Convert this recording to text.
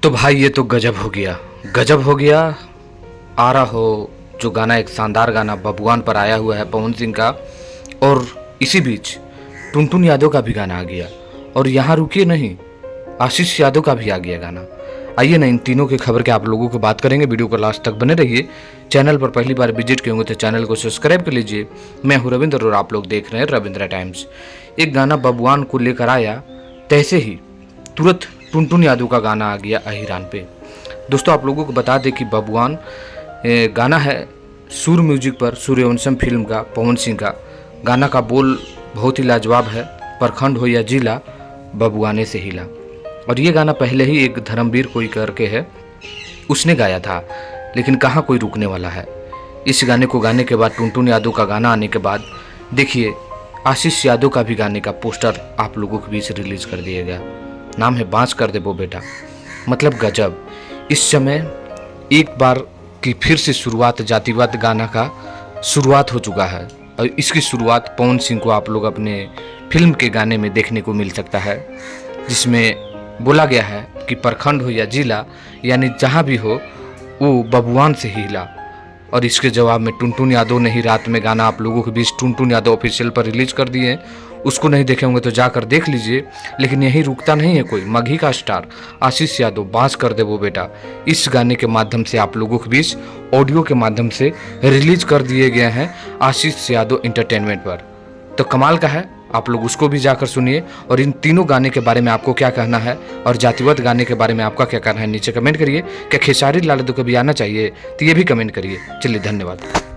तो भाई ये तो गजब हो गया, गजब हो गया। आ रहा हो जो गाना, एक शानदार गाना बबुआन पर आया हुआ है पवन सिंह का, और इसी बीच टुनटुन यादव का भी गाना आ गया। और यहाँ रुकिए नहीं, आशीष यादव का भी आ गया गाना। आइए ना इन तीनों की खबर के आप लोगों को बात करेंगे। वीडियो को लास्ट तक बने रहिए। चैनल पर पहली बार विजिट किए होंगे तो चैनल को सब्सक्राइब कर लीजिए। मैं हूँ रविंद्र और आप लोग देख रहे हैं रविंद्र टाइम्स। एक गाना बबुआन को लेकर आया, तैसे ही तुरंत टुनटुन यादव का गाना आ गया अहिरान पे। दोस्तों आप लोगों को बता दें कि बबुआन गाना है सूर म्यूजिक पर, सूर्यवंशम फिल्म का, पवन सिंह का। गाना का बोल बहुत ही लाजवाब है, प्रखंड हो या जिला बबुआने से हिला। और ये गाना पहले ही एक धर्मवीर कोई करके है, उसने गाया था, लेकिन कहाँ कोई रुकने वाला है। इस गाने को गाने के बाद, टुनटुन यादव का गाना आने के बाद, देखिए आशीष यादव का भी गाने का पोस्टर आप लोगों के बीच रिलीज कर दिया गया। नाम है बाँच कर दे वो बेटा। मतलब गजब। इस समय एक बार की फिर से शुरुआत, जातिवाद गाना का शुरुआत हो चुका है। और इसकी शुरुआत पवन सिंह को आप लोग अपने फिल्म के गाने में देखने को मिल सकता है, जिसमें बोला गया है कि प्रखंड हो या जिला, यानी जहाँ भी हो वो बबुआन से ही हिला। और इसके जवाब में टुनटुन यादव ने ही रात में गाना आप लोगों के बीच टुनटुन यादव ऑफिशियल पर रिलीज कर दिए। उसको नहीं देखे होंगे तो जाकर देख लीजिए। लेकिन यही रुकता नहीं है कोई, मगही का स्टार आशीष यादव बाँच कर दे वो बेटा, इस गाने के माध्यम से आप लोगों के बीच ऑडियो के माध्यम से रिलीज कर दिए गए हैं आशीष यादव इंटरटेनमेंट पर। तो कमाल का है, आप लोग उसको भी जाकर सुनिए। और इन तीनों गाने के बारे में आपको क्या कहना है, और जातिवाद गाने के बारे में आपका क्या कहना है, नीचे कमेंट करिए। क्या खेसारी लाल यादव को भी आना चाहिए, तो ये भी कमेंट करिए। चलिए धन्यवाद।